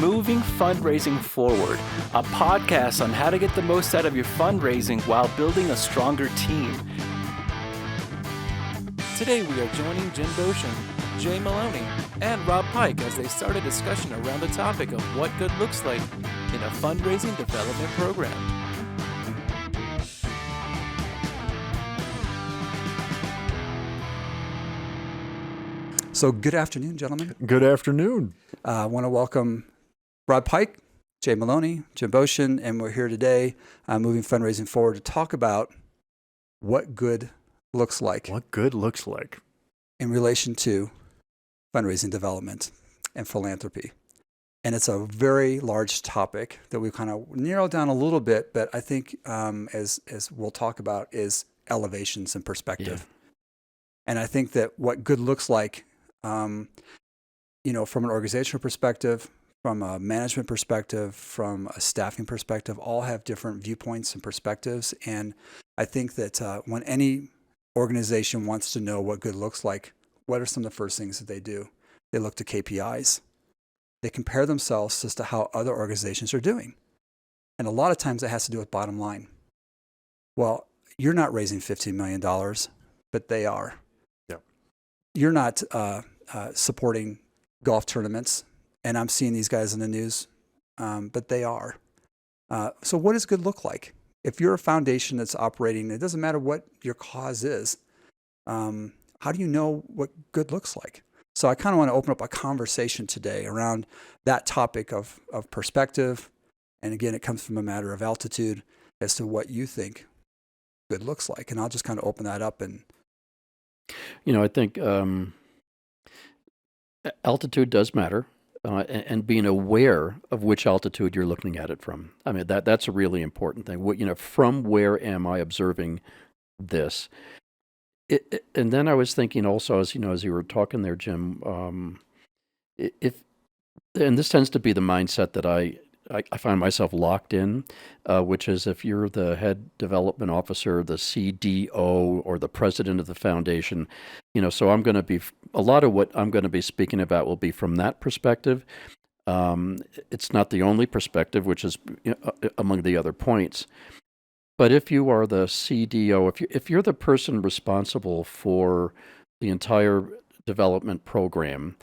Moving Fundraising Forward, a podcast on how to get the most out of your fundraising while building a stronger team. Today we are joining Jim Bocian, JVMaloney, and Robb Pike as they start a discussion around the topic of what good looks like in a fundraising development program. So good afternoon, gentlemen. Good afternoon. I want to welcome Robb Pike, JVMaloney, Jim Bocian, and we're here today, Moving Fundraising Forward, to talk about what good looks like. What good looks like. In relation to fundraising development and philanthropy. And it's a very large topic that we've kind of narrowed down a little bit, but I think as we'll talk about is elevations and perspective. Yeah. And I think that what good looks like, from an organizational perspective, from a management perspective, from a staffing perspective, all have different viewpoints and perspectives. And I think that when any organization wants to know what good looks like, what are some of the first things that they do? They look to KPIs. They compare themselves as to how other organizations are doing. And a lot of times it has to do with bottom line. Well, you're not raising $15 million, but they are. Yep. You're not supporting golf tournaments, and I'm seeing these guys in the news, but they are. So what does good look like? If you're a foundation that's operating, it doesn't matter what your cause is, how do you know what good looks like? So I kind of want to open up a conversation today around that topic of perspective. And again, it comes from a matter of altitude as to what you think good looks like. And I'll just kind of open that up. And I think altitude does matter, and being aware of which altitude you're looking at it from. I mean, that's a really important thing. From where am I observing this? And then I was thinking also, as you were talking there, Jim, and this tends to be the mindset that I find myself locked in, which is if you're the head development officer, the CDO, or the president of the foundation, so I'm going to be, a lot of what I'm going to be speaking about will be from that perspective. It's not the only perspective, which is among the other points. But if you are the CDO, if you're the person responsible for the entire development program,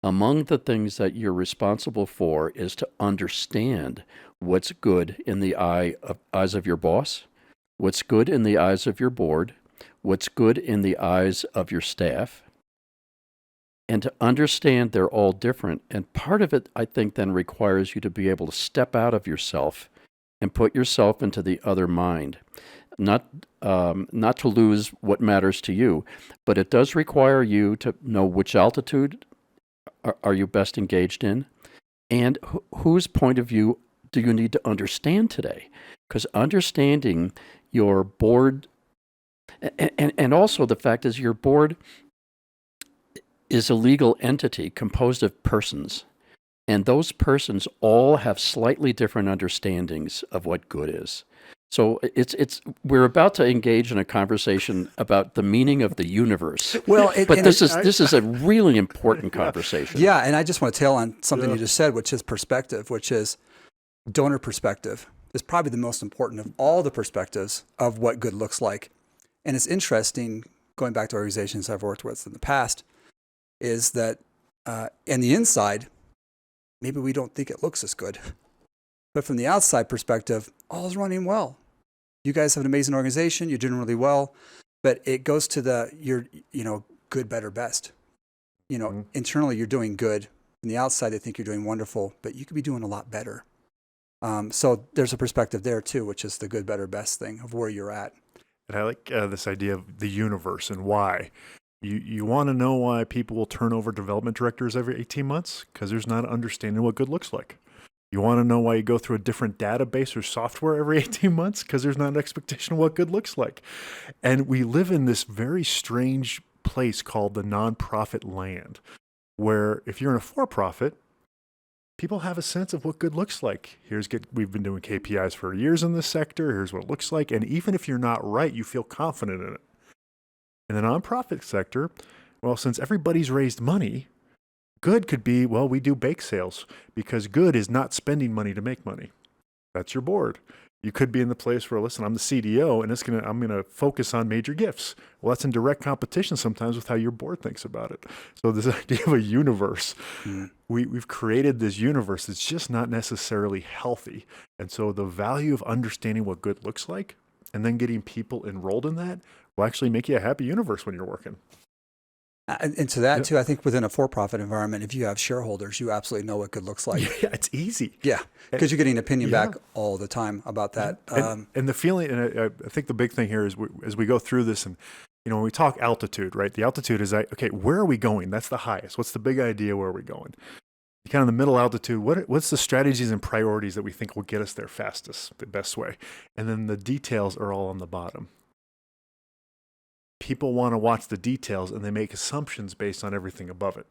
among the things that you're responsible for is to understand what's good in the eyes of your boss, what's good in the eyes of your board, what's good in the eyes of your staff, and to understand they're all different. And part of it, I think, then requires you to be able to step out of yourself and put yourself into the other mind. Not to lose what matters to you, but it does require you to know which altitude are you best engaged in, and whose point of view do you need to understand today? Because understanding your board, and also the fact is your board is a legal entity composed of persons, and those persons all have slightly different understandings of what good is. So we're about to engage in a conversation about the meaning of the universe. Well, this is a really important conversation. Yeah, and I just want to tail on something you just said, which is perspective, which is donor perspective is probably the most important of all the perspectives of what good looks like. And it's interesting, going back to organizations I've worked with in the past, is that in the inside, maybe we don't think it looks as good. But from the outside perspective, all is running well. You guys have an amazing organization. You're doing really well. But it goes to you're good, better, best. Internally, you're doing good. On the outside, they think you're doing wonderful, but you could be doing a lot better. So there's a perspective there, too, which is the good, better, best thing of where you're at. And I like this idea of the universe and why. You want to know why people will turn over development directors every 18 months? Because there's not understanding what good looks like. You want to know why you go through a different database or software every 18 months? Because there's not an expectation of what good looks like. And we live in this very strange place called the nonprofit land, where if you're in a for-profit, people have a sense of what good looks like. We've been doing KPIs for years in this sector. Here's what it looks like. And even if you're not right, you feel confident in it. In the nonprofit sector, well, since everybody's raised money, Good could be, well, we do bake sales because good is not spending money to make money. That's your board. You could be in the place where, listen, I'm the CDO and I'm going to focus on major gifts. Well, that's in direct competition sometimes with how your board thinks about it. So this idea of a universe, we've created this universe that's just not necessarily healthy. And so the value of understanding what good looks like and then getting people enrolled in that will actually make you a happy universe when you're working. And to that too, I think within a for-profit environment, if you have shareholders, you absolutely know what good looks like. Yeah, it's easy. Yeah, because you're getting opinion back all the time about that. And the feeling, and I think the big thing here is as we go through this, and when we talk altitude, right? The altitude is okay. Where are we going? That's the highest. What's the big idea? Where are we going? Kind of the middle altitude. What's the strategies and priorities that we think will get us there fastest, the best way? And then the details are all on the bottom. People want to watch the details and they make assumptions based on everything above it.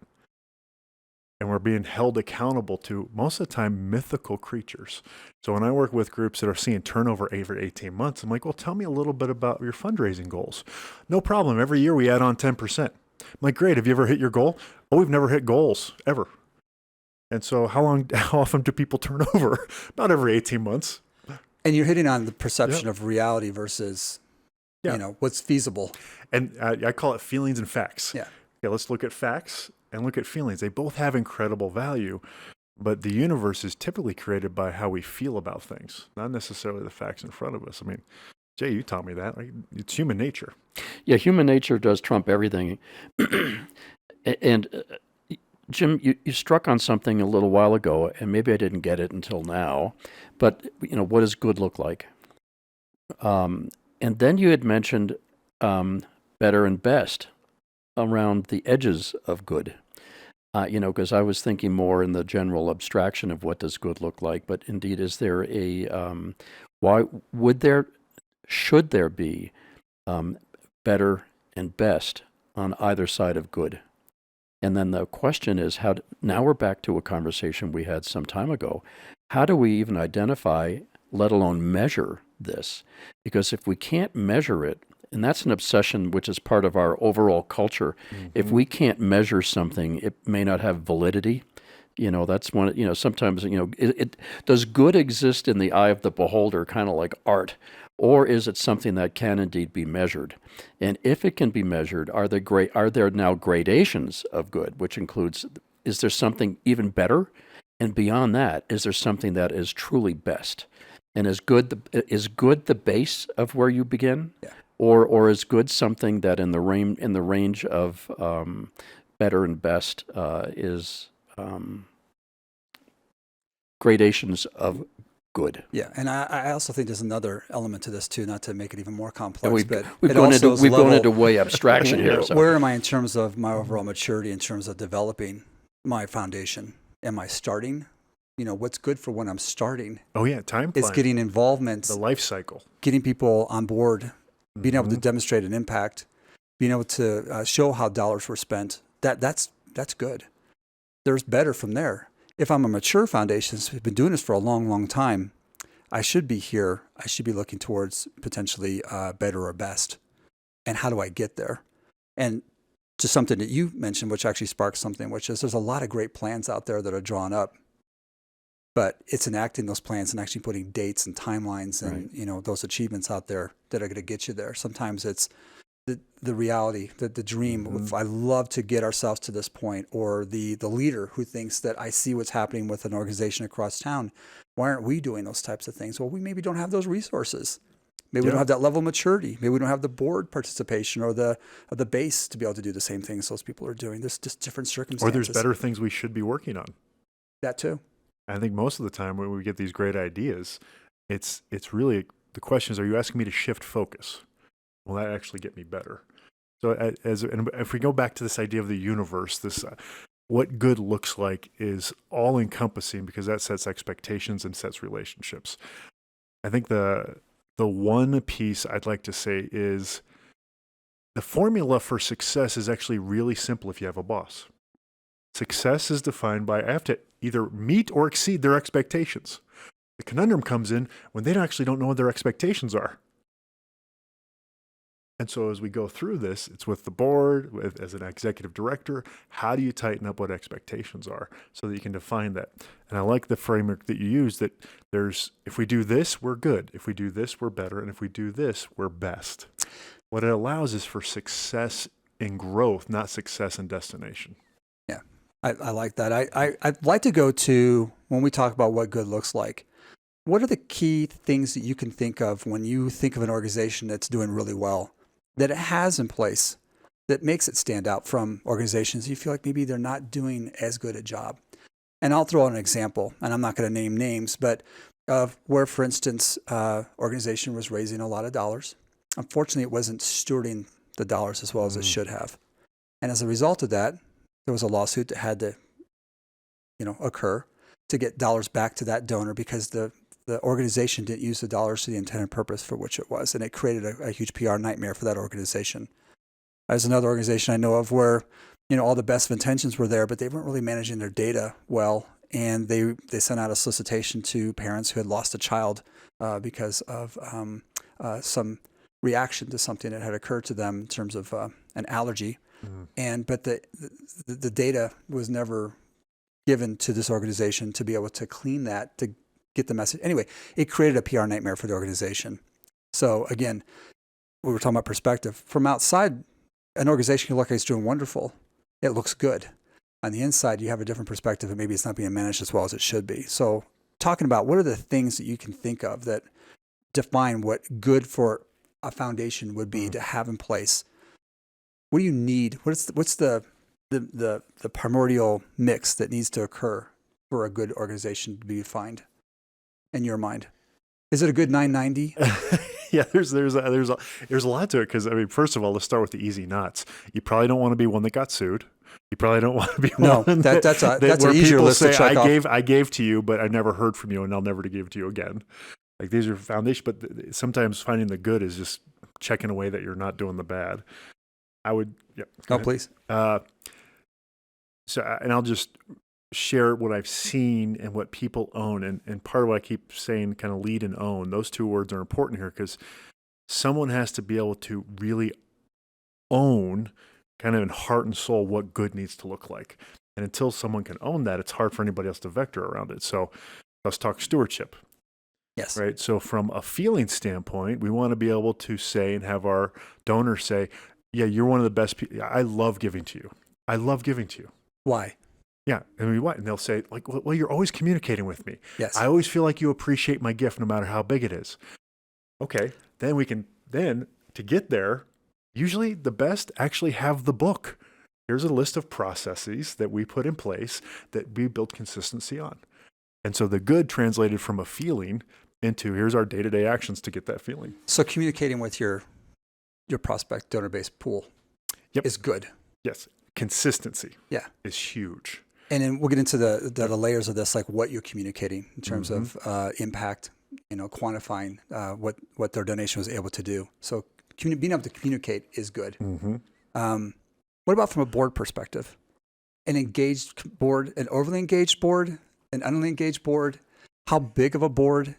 And we're being held accountable to, most of the time, mythical creatures. So when I work with groups that are seeing turnover every 18 months, I'm like, well, tell me a little bit about your fundraising goals. No problem. Every year we add on 10%. I'm like, great. Have you ever hit your goal? Oh, we've never hit goals, ever. And so how often do people turn over? Not every 18 months. And you're hitting on the perception of reality versus, what's feasible. And I call it feelings and facts. Yeah. Okay, let's look at facts and look at feelings. They both have incredible value, but the universe is typically created by how we feel about things, not necessarily the facts in front of us. I mean, Jay, you taught me that. It's human nature. Yeah, human nature does trump everything. And Jim, you struck on something a little while ago, and maybe I didn't get it until now, but what does good look like? And then you had mentioned better and best around the edges of good. Because I was thinking more in the general abstraction of what does good look like, but indeed, is there should there be better and best on either side of good? And then the question is, now we're back to a conversation we had some time ago. How do we even identify, let alone measure this? Because if we can't measure it, and that's an obsession which is part of our overall culture. Mm-hmm. If we can't measure something, it may not have validity. That's one, sometimes, does good exist in the eye of the beholder, kind of like art? Or is it something that can indeed be measured? And if it can be measured, are there now gradations of good, which includes, is there something even better? And beyond that, is there something that is truly best? And is good the base of where you begin? Yeah. Or is good something that in the range of better and best is gradations of good? Yeah, and I also think there's another element to this too, not to make it even more complex. We've but gone into way abstraction here. So. Where am I in terms of my overall maturity, in terms of developing my foundation? Am I starting? What's good for when I'm starting? Oh yeah, time plan. It's getting involvement, the life cycle, getting people on board, being able to demonstrate an impact, being able to show how dollars were spent. That's good. There's better from there. If I'm a mature foundation, so we've been doing this for a long, long time, I should be here. I should be looking towards potentially better or best. And how do I get there? And to something that you mentioned, which actually sparks something, which is there's a lot of great plans out there that are drawn up. But it's enacting those plans and actually putting dates and timelines and those achievements out there that are going to get you there. Sometimes it's the reality, the dream. Mm-hmm. I love to get ourselves to this point, or the leader who thinks that I see what's happening with an organization across town. Why aren't we doing those types of things? Well, we maybe don't have those resources. Maybe we don't have that level of maturity. Maybe we don't have the board participation or the base to be able to do the same things those people are doing. There's just different circumstances. Or there's better things we should be working on. That too. I think most of the time when we get these great ideas, it's really, the question is, are you asking me to shift focus? Will that actually get me better? So and if we go back to this idea of the universe, this what good looks like is all encompassing, because that sets expectations and sets relationships. I think the one piece I'd like to say is the formula for success is actually really simple if you have a boss. Success is defined by, I have to either meet or exceed their expectations. The conundrum comes in when they actually don't know what their expectations are. And so as we go through this, it's with the board, as an executive director, how do you tighten up what expectations are so that you can define that? And I like the framework that you use, that if we do this, we're good. If we do this, we're better. And if we do this, we're best. What it allows is for success in growth, not success in destination. Yeah, I like that. I'd like to go to, when we talk about what good looks like, what are the key things that you can think of when you think of an organization that's doing really well, that it has in place that makes it stand out from organizations you feel like maybe they're not doing as good a job? And I'll throw out an example, and I'm not going to name names, but of where, for instance, organization was raising a lot of dollars. Unfortunately, it wasn't stewarding the dollars as well as it should have. And as a result of that, there was a lawsuit that had to, occur to get dollars back to that donor because the organization didn't use the dollars to the intended purpose for which it was. And it created a huge PR nightmare for that organization. There's another organization I know of where, all the best of intentions were there, but they weren't really managing their data well. And they sent out a solicitation to parents who had lost a child because of some reaction to something that had occurred to them in terms of an allergy. But the data was never given to this organization to be able to clean that, to get the message. Anyway, it created a PR nightmare for the organization. So again, we were talking about perspective. From outside, an organization can look like it's doing wonderful. It looks good. On the inside, you have a different perspective, and maybe it's not being managed as well as it should be. So talking about what are the things that you can think of that define what good for a foundation would be to have in place. What do you need? What's the primordial mix that needs to occur for a good organization to be defined in your mind? Is it a good 990? Yeah, there's a lot to it, because first of all, let's start with the easy knots. You probably don't want to be one that got sued. You probably don't want to be one that's where an easier people list say, to check off. I gave to you, but I never heard from you, and I'll never give to you again. Like, these are foundation, but sometimes finding the good is just checking away that you're not doing the bad. I would, Please. And I'll just share what I've seen and what people own. And part of what I keep saying, kind of lead and own, those two words are important here, because someone has to be able to really own, kind of in heart and soul, what good needs to look like. And until someone can own that, it's hard for anybody else to vector around it. So let's talk stewardship. Yes. Right. So from a feeling standpoint, we want to be able to say and have our donors say, yeah, you're one of the best people. I love giving to you. I love giving to you. Why? Yeah. what? And they'll say, like, well, you're always communicating with me. Yes. I always feel like you appreciate my gift no matter how big it is. Okay. Then to get there, usually the best actually have the book. Here's a list of processes that we put in place that we build consistency on. And so the good translated from a feeling into, here's our day-to-day actions to get that feeling. So communicating with your prospect donor-based pool is good. Yes. Consistency is huge. And then we'll get into the layers of this, like what you're communicating in terms of impact, quantifying what their donation was able to do. So being able to communicate is good. What about from a board perspective? An engaged board, an overly engaged board, an unengaged board? How big of a board?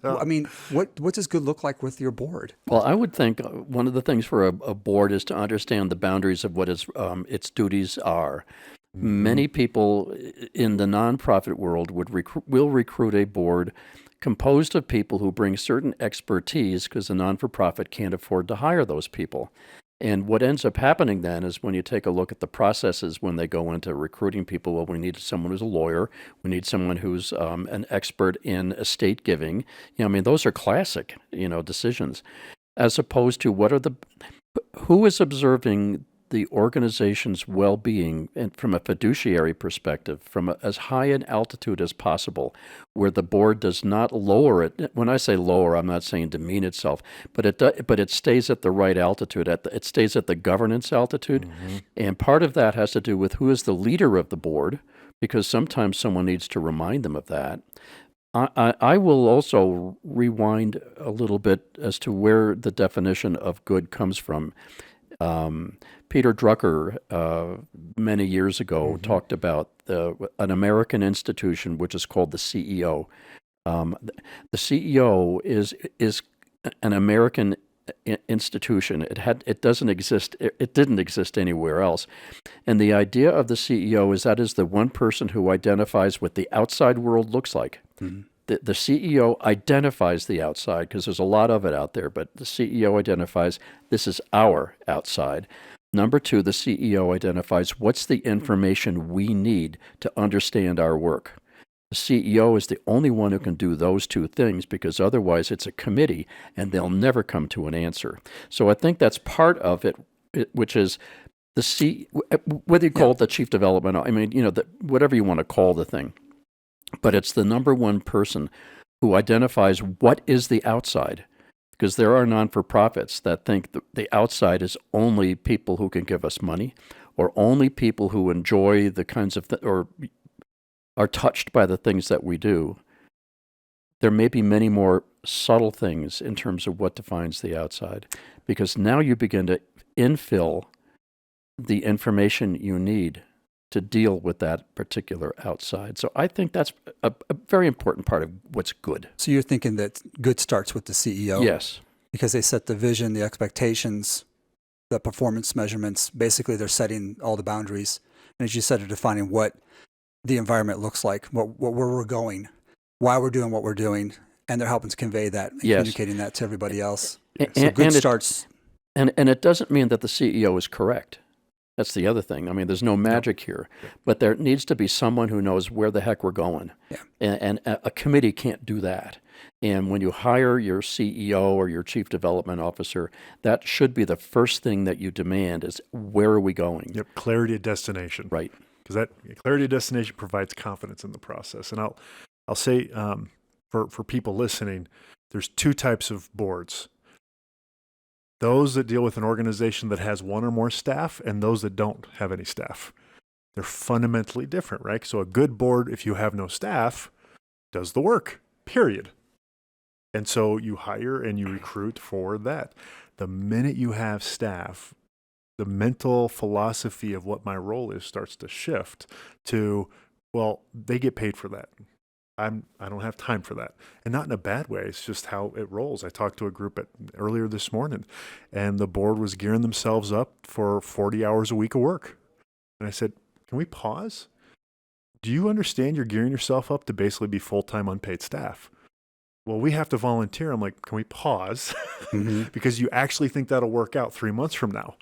I mean, what does good look like with your board? Well, I would think one of the things for a board is to understand the boundaries of what its duties are. Many people in the nonprofit world will recruit a board composed of people who bring certain expertise, because the non-for-profit can't afford to hire those people. And what ends up happening then is, when you take a look at the processes when they go into recruiting people, well, we need someone who's a lawyer. We need someone who's an expert in estate giving. Those are classic, decisions, as opposed to who is observing the organization's well-being, and from a fiduciary perspective, from as high an altitude as possible, where the board does not lower it. When I say lower, I'm not saying demean itself, but it stays at the right altitude. It stays at the governance altitude, and part of that has to do with who is the leader of the board, because sometimes someone needs to remind them of that. I will also rewind a little bit as to where the definition of good comes from. Peter Drucker, many years ago, talked about an American institution which is called the CEO. The CEO is an American institution. It doesn't exist. It didn't exist anywhere else. And the idea of the CEO is that is the one person who identifies what the outside world looks like. Mm-hmm. The CEO identifies the outside because there's a lot of it out there, but the CEO identifies this is our outside. Number two, the CEO identifies what's the information we need to understand our work. The CEO is the only one who can do those two things because otherwise it's a committee and they'll never come to an answer. So I think that's part of it, which is whether you call it the chief development, I mean, whatever you want to call the thing. But it's the number one person who identifies what is the outside, because there are non-for-profits that think the outside is only people who can give us money or only people who enjoy the kinds of or are touched by the things that we do. There may be many more subtle things in terms of what defines the outside, because now you begin to infill the information you need to deal with that particular outside. So I think that's a very important part of what's good. So you're thinking that good starts with the CEO? Yes. Because they set the vision, the expectations, the performance measurements. Basically, they're setting all the boundaries. And as you said, they're defining what the environment looks like, where we're going, why we're doing what we're doing, and they're helping to convey that and communicating that to everybody else. So good starts. And it doesn't mean that the CEO is correct. That's the other thing. I mean, there's no magic here, but there needs to be someone who knows where the heck we're going. Yeah. And a committee can't do that. And when you hire your CEO or your chief development officer, that should be the first thing that you demand is where are we going? Yep, clarity of destination. Right. Because that clarity of destination provides confidence in the process. And I'll say for people listening, there's two types of boards. Those that deal with an organization that has one or more staff and those that don't have any staff. They're fundamentally different, right? So a good board, if you have no staff, does the work, period. And so you hire and you recruit for that. The minute you have staff, the mental philosophy of what my role is starts to shift to, well, they get paid for that. I don't have time for that. And not in a bad way. It's just how it rolls. I talked to a group earlier this morning, and the board was gearing themselves up for 40 hours a week of work. And I said, can we pause? Do you understand you're gearing yourself up to basically be full-time unpaid staff? Well, we have to volunteer. I'm like, can we pause? Mm-hmm. Because you actually think that'll work out 3 months from now.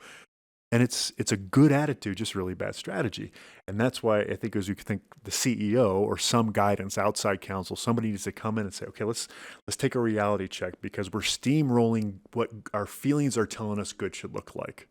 And it's a good attitude, just really bad strategy. And that's why I think as you think the CEO or some guidance, outside counsel, somebody needs to come in and say, okay, let's take a reality check because we're steamrolling what our feelings are telling us good should look like,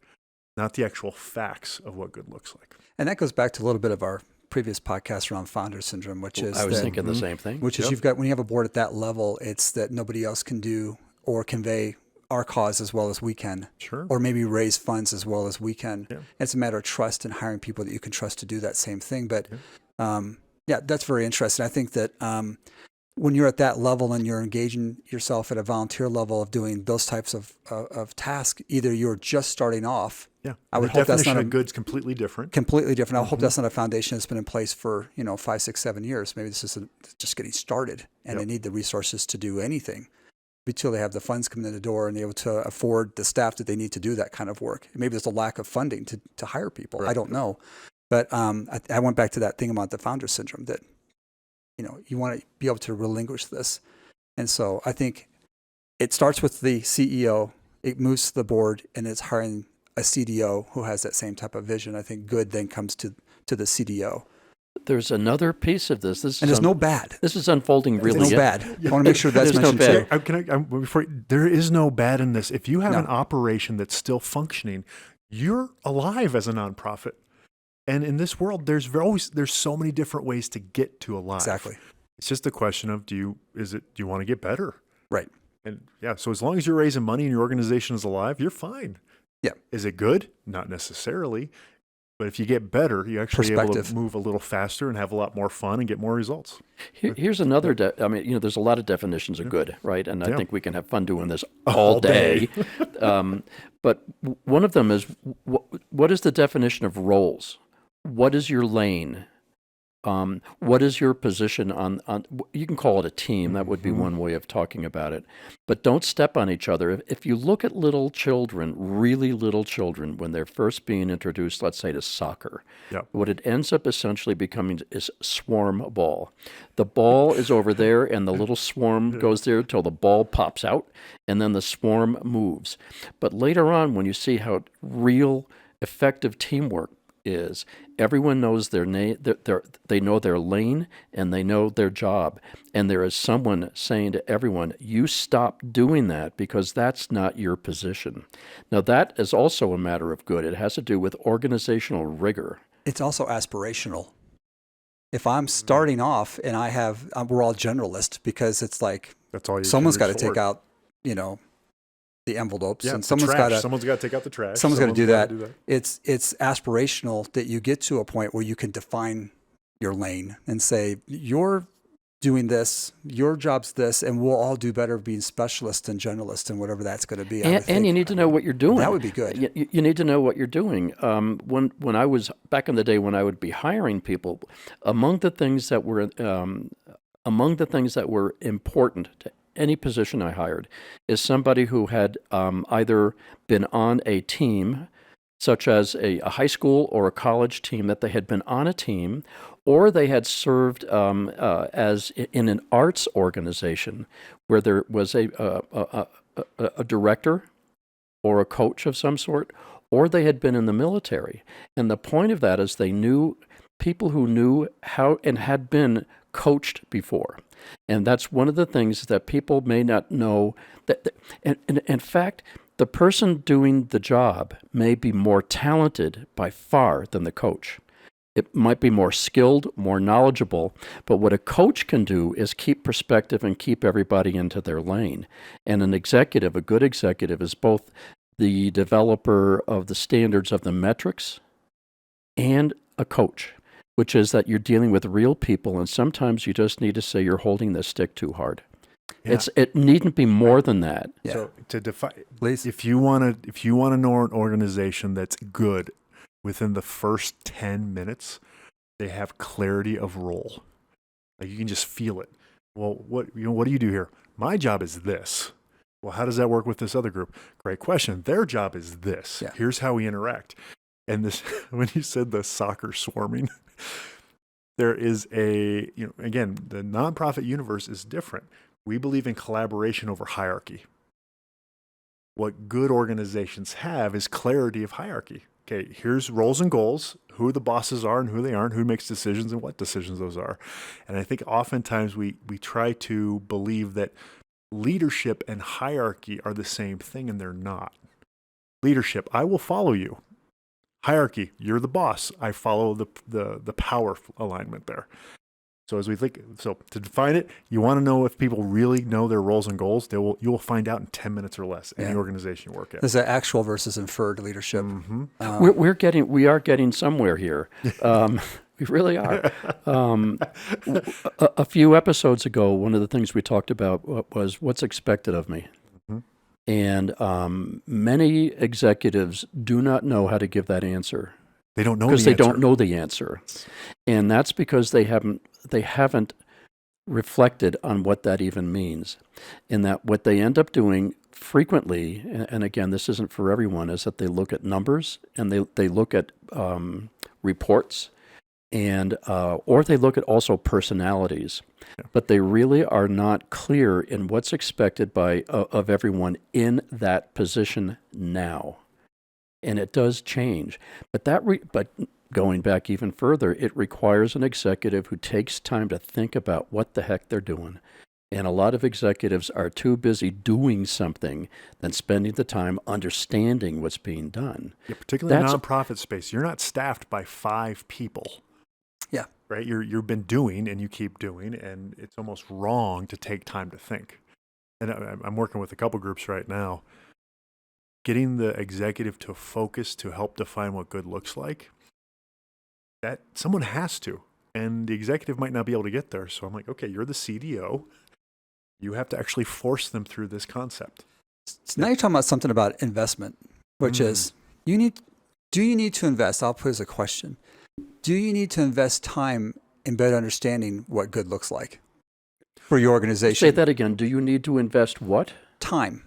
not the actual facts of what good looks like. And that goes back to a little bit of our previous podcast around founder syndrome, which is I was thinking the same thing. Which is when you have a board at that level, it's that nobody else can do or convey our cause as well as we can. Sure. Or maybe raise funds as well as we can. Yeah. It's a matter of trust and hiring people that you can trust to do that same thing. But that's very interesting. I think that when you're at that level and you're engaging yourself at a volunteer level of doing those types of tasks, either you're just starting off. Yeah. I would the hope that's definition not of good's completely different. Completely different. I hope that's not a foundation that's been in place for 5, 6, 7 years. Maybe this is just getting started, and they need the resources to do anything until they have the funds coming in the door and they're able to afford the staff that they need to do that kind of work. Maybe there's a lack of funding to hire people. Right. I don't know, but I went back to that thing about the founder syndrome that you want to be able to relinquish this, and so I think it starts with the CEO. It moves to the board, and it's hiring a CDO who has that same type of vision. I think good then comes to the CDO. There's another piece of this. And there's no bad. This is unfolding really. There's no bad. I want to make sure that's mentioned too. There is no bad in this. If you have an operation that's still functioning, you're alive as a nonprofit. And in this world, there's so many different ways to get to alive. Exactly. It's just a question of do you want to get better? Right. And so as long as you're raising money and your organization is alive, you're fine. Yeah. Is it good? Not necessarily. But if you get better, you actually able to move a little faster and have a lot more fun and get more results. Here's another, there's a lot of definitions of good, right? And I think we can have fun doing this all day. But one of them is, what is the definition of roles? What is your lane? What is your position on, you can call it a team, that would be one way of talking about it, but don't step on each other. If you look at little children, really little children, when they're first being introduced, let's say to soccer, what it ends up essentially becoming is swarm ball. The ball is over there and the little swarm goes there until the ball pops out and then the swarm moves. But later on, when you see how real effective teamwork is, everyone knows their name, they know their lane and they know their job. And there is someone saying to everyone, you stop doing that because that's not your position. Now that is also a matter of good. It has to do with organizational rigor. It's also aspirational. If I'm starting off and we're all generalists because it's like That's all you someone's can got to reach take forward. out, the envelopes, Yeah, and the someone's trash. got to Someone's got to take out the trash. someone's got to do that. gotta It's aspirational that you get to a point where you can define your lane and say, you're doing this, your job's this, and we'll all do better being specialists and generalists and whatever that's going to be. And you need to know what you're doing. That would be good. You need to know what you're doing. When I was back in the day when I would be hiring people, among the things that were important to any position I hired is somebody who had either been on a team, such as a high school or a college team, that they had been on a team, or they had served as in an arts organization where there was a director or a coach of some sort, or they had been in the military. And the point of that is they knew people who knew how and had been coached before. And that's one of the things that people may not know. And in fact, the person doing the job may be more talented by far than the coach. It might be more skilled, more knowledgeable, but what a coach can do is keep perspective and keep everybody into their lane. And a good executive, is both the developer of the standards of the metrics and a coach, which is that you're dealing with real people, and sometimes you just need to say you're holding the stick too hard. Yeah. It needn't be more than that. Yeah. So to define, Please. if you want to know an organization that's good, within the first 10 minutes, they have clarity of role. Like you can just feel it. Well, what do you do here? My job is this. Well, how does that work with this other group? Great question. Their job is this. Yeah. Here's how we interact. And this, when you said the soccer swarming, there is again, the nonprofit universe is different. We believe in collaboration over hierarchy. What good organizations have is clarity of hierarchy. Okay, here's roles and goals, who the bosses are and who they aren't, who makes decisions and what decisions those are. And I think oftentimes we try to believe that leadership and hierarchy are the same thing, and they're not. Leadership, I will follow you. Hierarchy, you're the boss. I follow the power alignment there. So to define it, you want to know if people really know their roles and goals. You will find out in 10 minutes or less. Any organization you work at. There's an actual versus inferred leadership. Mm-hmm. We are getting somewhere here. We really are. A few episodes ago, one of the things we talked about was what's expected of me. Mm-hmm. And many executives do not know how to give that answer. They don't know because the they answer. don't know the answer, and that's because they haven't reflected on what that even means. And that what they end up doing frequently, and again, this isn't for everyone, is that they look at numbers and they look at reports, and or they look at also personalities, but they really are not clear in what's expected of everyone in that position now. And it does change, but but going back even further, it requires an executive who takes time to think about what the heck they're doing. And a lot of executives are too busy doing something than spending the time understanding what's being done. Yeah, particularly in the nonprofit space, you're not staffed by 5 people. Yeah. Right? You've been doing and you keep doing, and it's almost wrong to take time to think. And I'm working with a couple groups right now. Getting the executive to focus to help define what good looks like, that someone has to. And the executive might not be able to get there. So I'm like, okay, you're the CDO. You have to actually force them through this concept. So now you're talking about something about investment, which is do you need to invest? I'll pose a question. Do you need to invest time in better understanding what good looks like for your organization. Say that again. Do you need to invest what? Time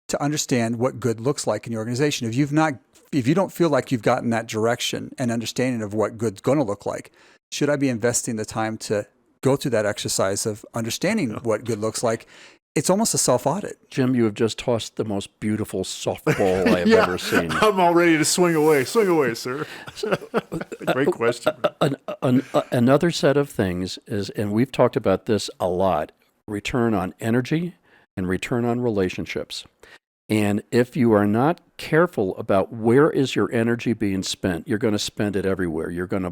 to understand what good looks like in your organization. If you don't feel like you've gotten that direction and understanding of what good's going to look like, should I be investing the time to go through that exercise of understanding what good looks like? It's almost a self-audit. Jim, you have just tossed the most beautiful softball I have ever seen. I'm all ready to swing away. Swing away, sir. Great question. Another set of things is, and we've talked about this a lot, return on energy and return on relationships. And if you are not careful about where is your energy being spent, you're going to spend it everywhere. You're going to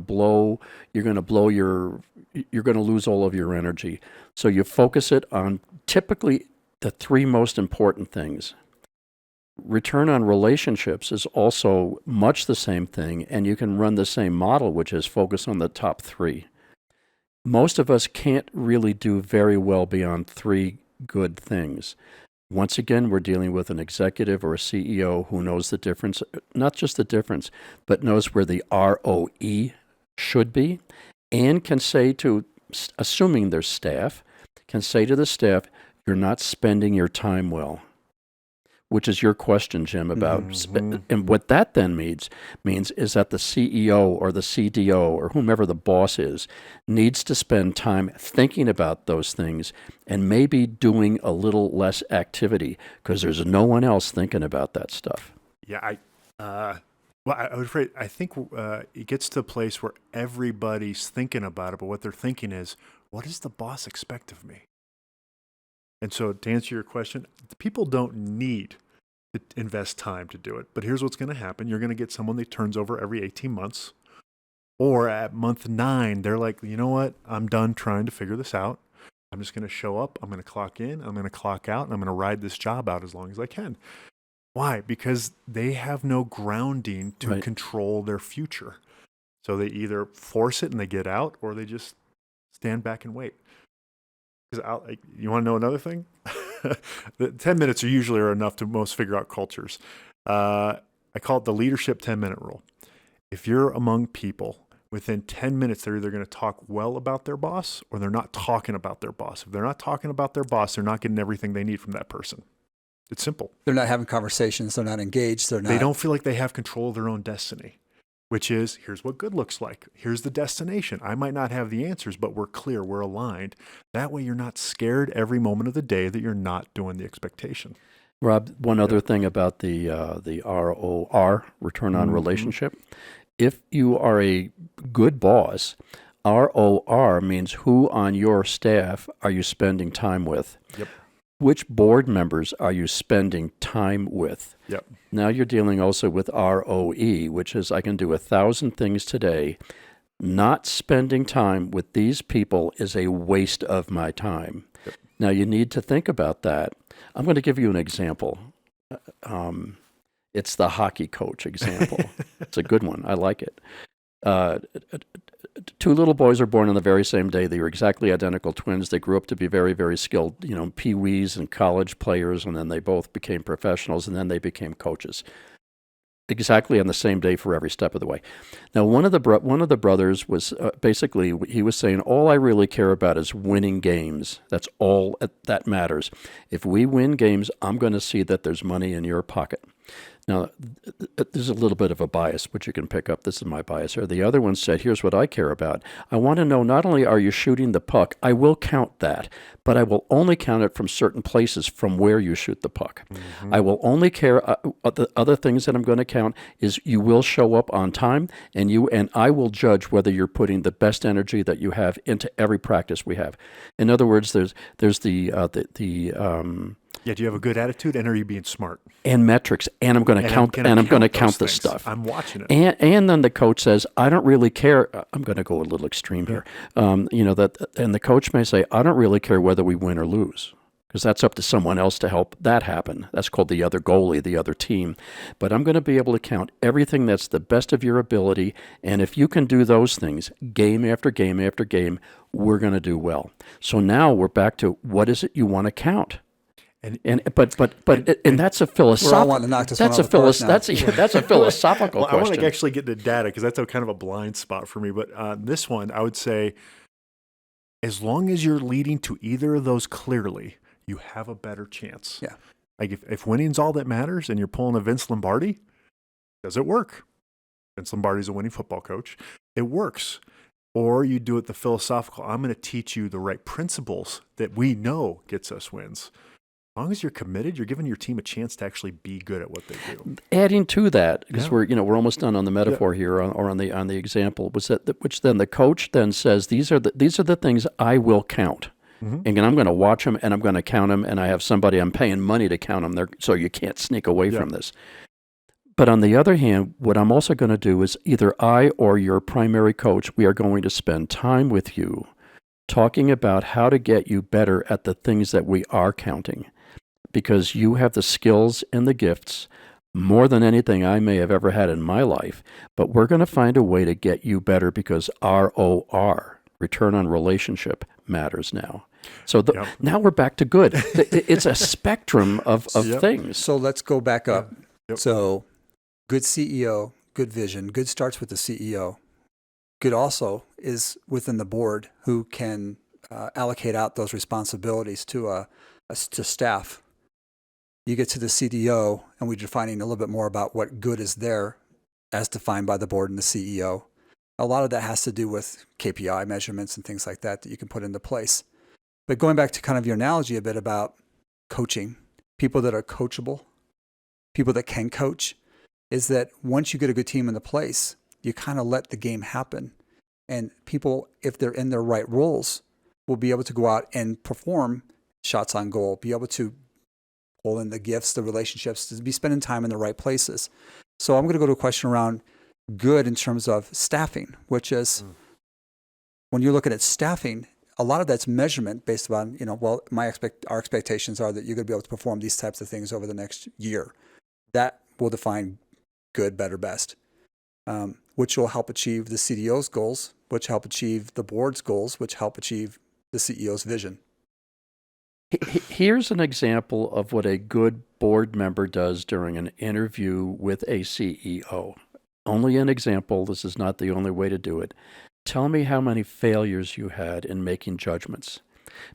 lose all of your energy. So you focus it on typically the three most important things. Return on relationships is also much the same thing, and you can run the same model, which is focus on the top three. Most of us can't really do very well beyond three good things. Once again, we're dealing with an executive or a CEO who knows the difference, not just the difference, but knows where the ROE should be, and can say to, assuming their staff, can say to the staff, you're not spending your time well, which is your question, Jim, about, and what that then means is that the CEO or the CDO or whomever the boss is needs to spend time thinking about those things and maybe doing a little less activity because there's no one else thinking about that stuff. Yeah, I would afraid. I think it gets to a place where everybody's thinking about it, but what they're thinking is, what does the boss expect of me? And so to answer your question, people don't need to invest time to do it. But here's what's going to happen. You're going to get someone that turns over every 18 months. Or at month 9, they're like, you know what? I'm done trying to figure this out. I'm just going to show up. I'm going to clock in. I'm going to clock out. And I'm going to ride this job out as long as I can. Why? Because they have no grounding to control their future. So they either force it and they get out, or they just stand back and wait. You want to know another thing? The 10 minutes are usually enough to most figure out cultures. I call it the leadership 10-minute rule. If you're among people, within 10 minutes, they're either going to talk well about their boss or they're not talking about their boss. If they're not talking about their boss, they're not getting everything they need from that person. It's simple. They're not having conversations. They're not engaged. They don't feel like they have control of their own destiny, which is, here's what good looks like. Here's the destination. I might not have the answers, but we're clear. We're aligned. That way you're not scared every moment of the day that you're not doing the expectation. Rob, one other thing about the ROR, return on relationship. If you are a good boss, ROR means who on your staff are you spending time with? Yep. Which board members are you spending time with? Yep. Now you're dealing also with ROE, which is I can do 1,000 things today. Not spending time with these people is a waste of my time. Yep. Now you need to think about that. I'm going to give you an example. It's the hockey coach example. It's a good one. I like it. Two little boys are born on the very same day. They were exactly identical twins. They grew up to be very, very skilled, pee-wees and college players, and then they both became professionals, and then they became coaches. Exactly on the same day for every step of the way. Now, one of the brothers was basically, he was saying, all I really care about is winning games. That's all that matters. If we win games, I'm going to see that there's money in your pocket. Now, there's a little bit of a bias, which you can pick up. This is my bias here. The other one said, here's what I care about. I want to know not only are you shooting the puck, I will count that, but I will only count it from certain places from where you shoot the puck. Mm-hmm. I will only care, the other things that I'm going to count is you will show up on time, and I will judge whether you're putting the best energy that you have into every practice we have. In other words, there's yeah, do you have a good attitude, and are you being smart? And metrics, and I'm going to count, and I'm going to count the stuff. I'm watching it. And then the coach says, I don't really care. I'm going to go a little extreme here. And the coach may say, I don't really care whether we win or lose, because that's up to someone else to help that happen. That's called the other goalie, the other team. But I'm going to be able to count everything that's the best of your ability, and if you can do those things game after game after game, we're going to do well. So now we're back to what is it you want to count? But that's a philosophical. That's a philosophical question. I want to actually get into data because that's kind of a blind spot for me. But this one, I would say, as long as you're leading to either of those clearly, you have a better chance. Yeah. Like if winning's all that matters and you're pulling a Vince Lombardi, does it work? Vince Lombardi's a winning football coach. It works. Or you do it the philosophical, I'm going to teach you the right principles that we know gets us wins. As long as you're committed, you're giving your team a chance to actually be good at what they do. Adding to that, because Yeah. we're almost done on the metaphor here, or on the example, was that which then the coach then says these are the things I will count, and I'm going to watch them and I'm going to count them, and I have somebody I'm paying money to count them there, so you can't sneak away from this. But on the other hand, what I'm also going to do is either I or your primary coach, we are going to spend time with you talking about how to get you better at the things that we are counting, because you have the skills and the gifts more than anything I may have ever had in my life. But we're going to find a way to get you better because ROR, return on relationship, matters now. So now we're back to good. It's a spectrum of things. So let's go back up. Yep. So good CEO, good vision. Good starts with the CEO. Good also is within the board who can allocate out those responsibilities to staff. You get to the CDO, and we're defining a little bit more about what good is there as defined by the board and the CEO. A lot of that has to do with KPI measurements and things like that you can put into place. But going back to kind of your analogy a bit about coaching, people that are coachable, people that can coach, is that once you get a good team into place, you kind of let the game happen. And people, if they're in their right roles, will be able to go out and perform shots on goal, be able to pull in the gifts, the relationships, to be spending time in the right places. So I'm going to go to a question around good in terms of staffing, which is when you're looking at staffing, a lot of that's measurement based on, our expectations are that you're going to be able to perform these types of things over the next year. That will define good, better, best, which will help achieve the CDO's goals, which help achieve the board's goals, which help achieve the CEO's vision. Here's an example of what a good board member does during an interview with a CEO. Only an example. This is not the only way to do it. Tell me how many failures you had in making judgments.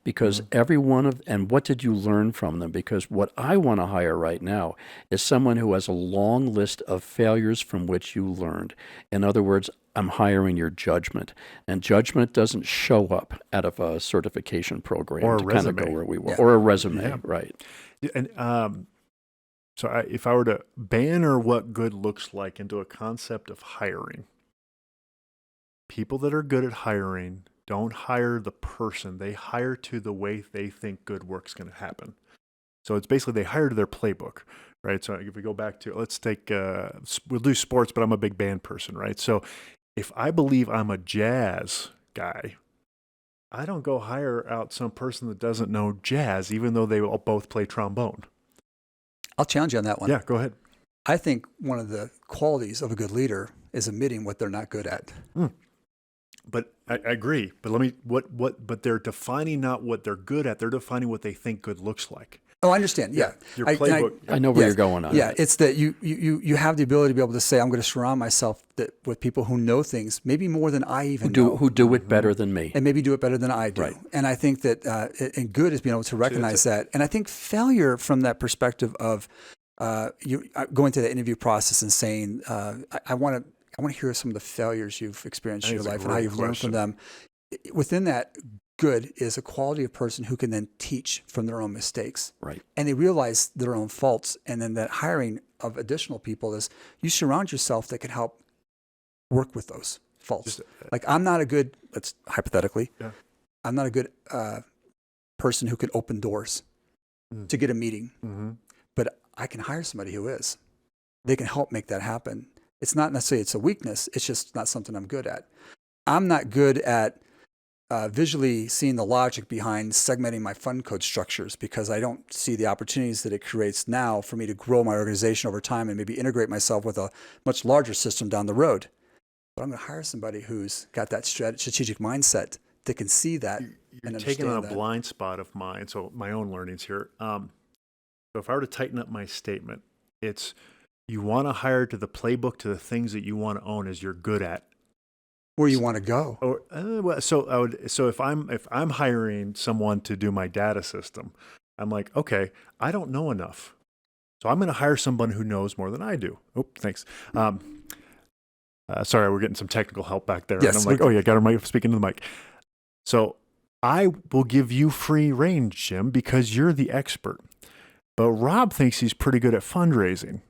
Because every one of, and what did you learn from them? Because what I want to hire right now is someone who has a long list of failures from which you learned. In other words, I'm hiring your judgment. And judgment doesn't show up out of a certification program Or a to kind of go resume. where we want. Yeah. Or a resume, Yeah. right. And if I were to banner what good looks like into a concept of hiring, people that are good at hiring don't hire the person. They hire to the way they think good work's going to happen. So it's basically they hire to their playbook, right? So if we go back to, let's take, we'll do sports, but I'm a big band person, right? So if I believe I'm a jazz guy, I don't go hire out some person that doesn't know jazz, even though they all both play trombone. I'll challenge you on that one. Yeah, go ahead. I think one of the qualities of a good leader is admitting what they're not good at. But I agree. But but they're defining not what they're good at. They're defining what they think good looks like. Oh, I understand. Yeah. Your playbook. I know where Yes. you're going on. Yeah, it's that you have the ability to be able to say, I'm going to surround myself with people who know things, maybe more than I even know. Who do it better than me. And maybe do it better than I do. Right. And I think that, and good is being able to recognize that. And I think failure from that perspective of you going through the interview process and saying, I want to hear some of the failures you've experienced in your life and how you've learned from them. Within that, good is a quality of person who can then teach from their own mistakes. Right. And they realize their own faults. And then that hiring of additional people is you surround yourself that can help work with those faults. Like I'm not a good, let's hypothetically, I'm not a good person who can open doors to get a meeting, but I can hire somebody who is. They can help make that happen. It's not necessarily it's a weakness. It's just not something I'm good at. I'm not good at visually seeing the logic behind segmenting my fund code structures because I don't see the opportunities that it creates now for me to grow my organization over time and maybe integrate myself with a much larger system down the road. But I'm going to hire somebody who's got that strategic mindset that can see that. You're taking on a blind spot of mine, so my own learnings here. So if I were to tighten up my statement, it's you want to hire to the playbook to the things that you want to own as you're good at. where you want to go. Or so if I'm hiring someone to do my data system, I'm like, okay, I don't know enough, so I'm going to hire someone who knows more than I do. Oh, thanks. Sorry, we're getting some technical help back there. Yes, and I'm like, oh yeah, got her speaking to the mic. So I will give you free range, Jim, because you're the expert. But Rob thinks he's pretty good at fundraising.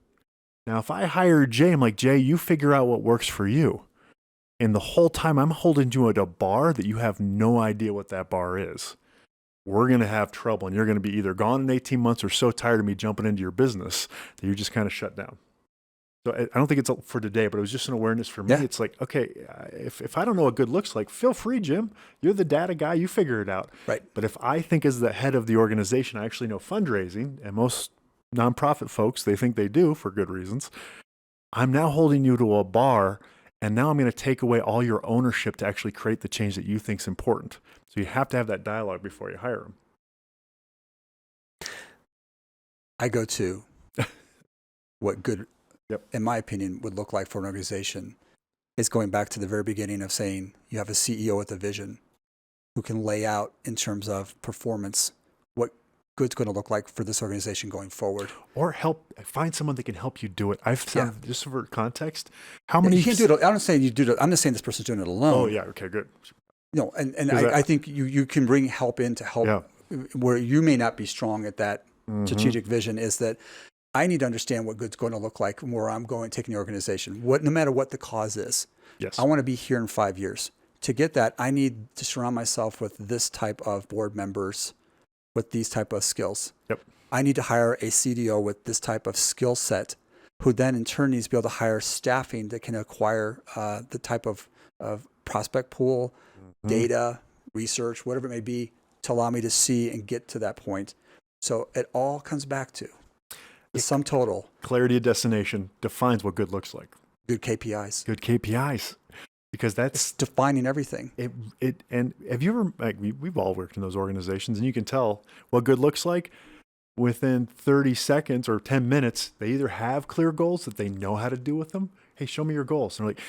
Now, if I hire Jay, I'm like, Jay, you figure out what works for you. And the whole time I'm holding you at a bar that you have no idea what that bar is. We're going to have trouble, and you're going to be either gone in 18 months or so tired of me jumping into your business that you're just kind of shut down. So I don't think it's for today, but it was just an awareness for me. Yeah. It's like, okay, if I don't know what good looks like, feel free, Jim. You're the data guy. You figure it out. Right. But if I think as the head of the organization, I actually know fundraising, and most nonprofit folks, they think they do for good reasons. I'm now holding you to a bar, and now I'm going to take away all your ownership to actually create the change that you think is important. So you have to have that dialogue before you hire them. I go to what good, Yep. in my opinion, would look like for an organization is going back to the very beginning of saying you have a CEO with a vision who can lay out in terms of performance what good's going to look like for this organization going forward. Or find someone that can help you do it. I've found, just for context, how many... You can't do it. I'm not saying you do it. I'm just saying this person's doing it alone. Oh, yeah. Okay, good. No, and I think you can bring help in to help where you may not be strong at that strategic vision is that I need to understand what good's going to look like and where I'm going, taking the organization, no matter what the cause is. Yes. I want to be here in 5 years. To get that, I need to surround myself with this type of board members with these type of skills. Yep. I need to hire a CDO with this type of skill set, who then in turn needs to be able to hire staffing that can acquire the type of prospect pool, data, research, whatever it may be, to allow me to see and get to that point. So it all comes back to the sum total. Clarity of destination defines what good looks like. Good KPIs. Good KPIs. Because that's defining everything. And have you ever, we've all worked in those organizations, and you can tell what good looks like within 30 seconds or 10 minutes. They either have clear goals that they know how to do with them. Hey, show me your goals. And they're like,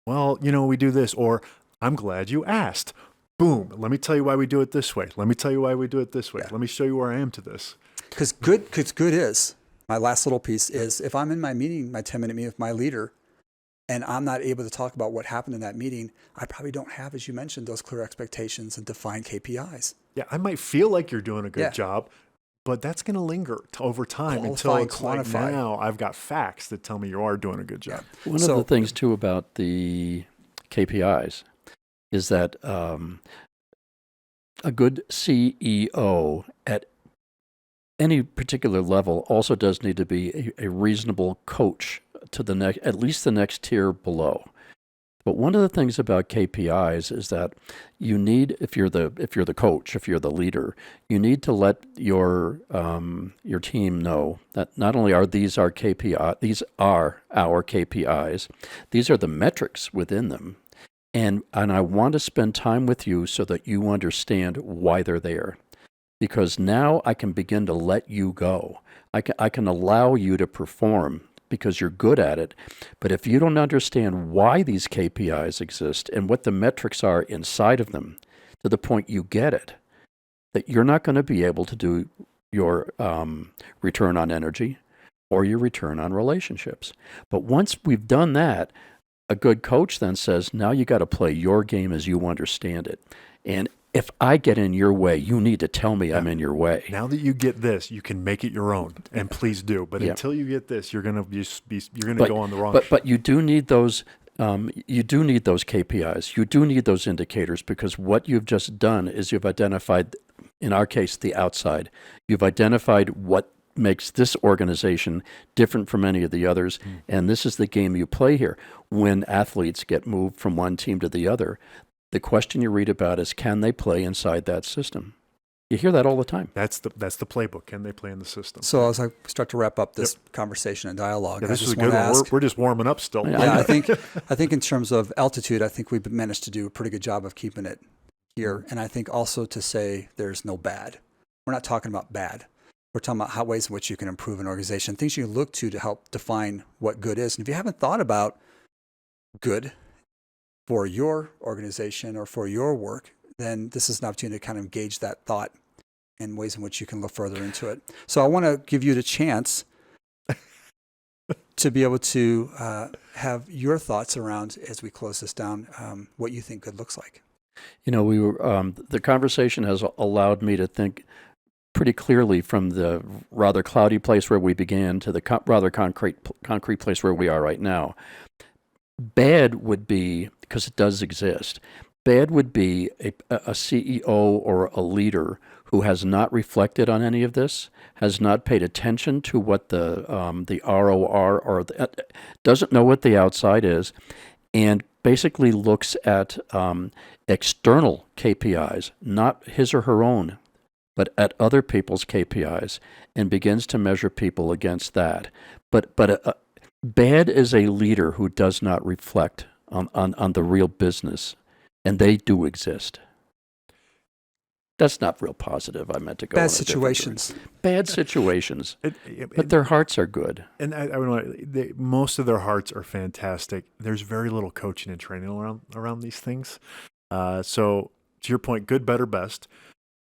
well, we do this, or I'm glad you asked. Boom. Let me tell you why we do it this way. Let me tell you why we do it this way. Let me show you where I am to this. Because good is, my last little piece is, if I'm in my meeting, my 10-minute meeting with my leader, and I'm not able to talk about what happened in that meeting, I probably don't have, as you mentioned, those clear expectations and defined KPIs. Yeah, I might feel like you're doing a good job, but that's going to linger over time until it's like, now I've got facts that tell me you are doing a good job. One of the things, too, about the KPIs is that a good CEO at any particular level also does need to be a reasonable coach to the next, at least the next tier below. But one of the things about KPIs is that you need, if you're the coach, if you're the leader, you need to let your team know that not only are these our KPIs, these are the metrics within them. And I want to spend time with you so that you understand why they're there. Because now I can begin to let you go. I can allow you to perform because you're good at it. But if you don't understand why these KPIs exist and what the metrics are inside of them, to the point you get it, that you're not going to be able to do your return on energy or your return on relationships. But once we've done that, a good coach then says, now you got to play your game as you understand it. And if I get in your way, you need to tell me I'm in your way. Now that you get this, you can make it your own, and please do. But until you get this, you're gonna go on the wrong. But you do need those. You do need those KPIs. You do need those indicators, because what you've just done is you've identified, in our case, the outside. You've identified what makes this organization different from any of the others, and this is the game you play here. When athletes get moved from one team to the other, the question you read about is, can they play inside that system? You hear that all the time. That's the playbook. Can they play in the system? So as I start to wrap up this conversation and dialogue, this is a good one. We're just warming up still. Yeah, I think in terms of altitude, I think we've managed to do a pretty good job of keeping it here. And I think also to say there's no bad. We're not talking about bad. We're talking about ways in which you can improve an organization, things you can look to help define what good is. And if you haven't thought about good for your organization or for your work, then this is an opportunity to kind of engage that thought in ways in which you can look further into it. So I want to give you the chance to be able to have your thoughts around, as we close this down, what you think good looks like. We were the conversation has allowed me to think pretty clearly from the rather cloudy place where we began to the rather concrete place where we are right now. Bad would be, because it does exist, bad would be a CEO or a leader who has not reflected on any of this, has not paid attention to what the ROR or doesn't know what the outside is, and basically looks at external KPIs, not his or her own, but at other people's KPIs, and begins to measure people against that. But bad is a leader who does not reflect on the real business, and they do exist. That's not real positive. I meant to go Bad in a situations. different direction. Bad situations, but their hearts are good. And most of their hearts are fantastic. There's very little coaching and training around these things. So to your point, good, better, best.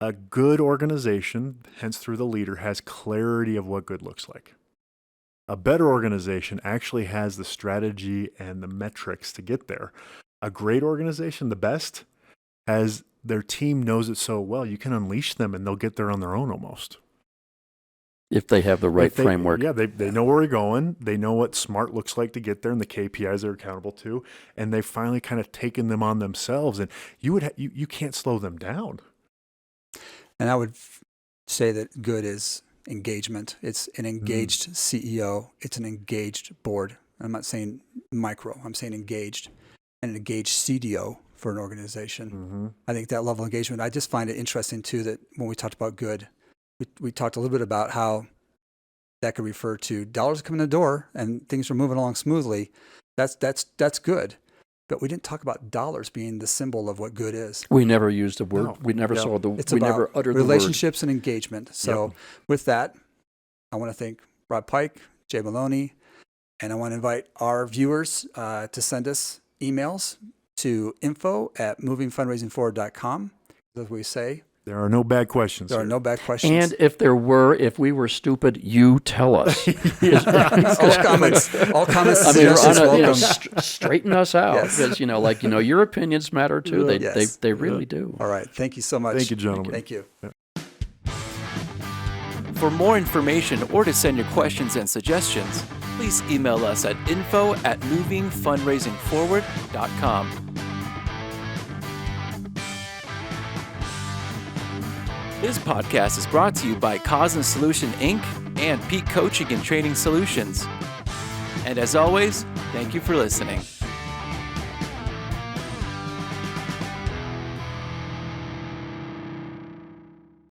A good organization, hence through the leader, has clarity of what good looks like. A better organization actually has the strategy and the metrics to get there. A great organization, the best, has their team knows it so well, you can unleash them and they'll get there on their own almost. If they have the right framework. Yeah, they know where we're going. They know what smart looks like to get there and the KPIs they're accountable to. And they've finally kind of taken them on themselves. And you can't slow them down. And I would say that good is engagement. It's an engaged CEO. It's an engaged board. I'm not saying micro. I'm saying engaged. And an engaged CDO for an organization. Mm-hmm. I think that level of engagement, I just find it interesting too that when we talked about good, we talked a little bit about how that could refer to dollars coming in the door and things are moving along smoothly. That's good. But we didn't talk about dollars being the symbol of what good is. We never used a word. No. We never saw the. It's we about never uttered the word. relationships and engagement. So with that, I want to thank Robb Pike, JVMaloney, and I want to invite our viewers to send us emails to info@movingfundraisingforward.com. As we say, There are no bad questions. there are no bad questions. And if we were stupid, you tell us. all comments, I mean, suggestions welcome. straighten us out, Yes. because your opinions matter too. They really do. All right. Thank you so much. Thank you, gentlemen. Thank you. For more information or to send your questions and suggestions, please email us at info@movingfundraisingforward.com. This podcast is brought to you by Cause and Solution, Inc. and Peak Coaching and Training Solutions. And as always, thank you for listening.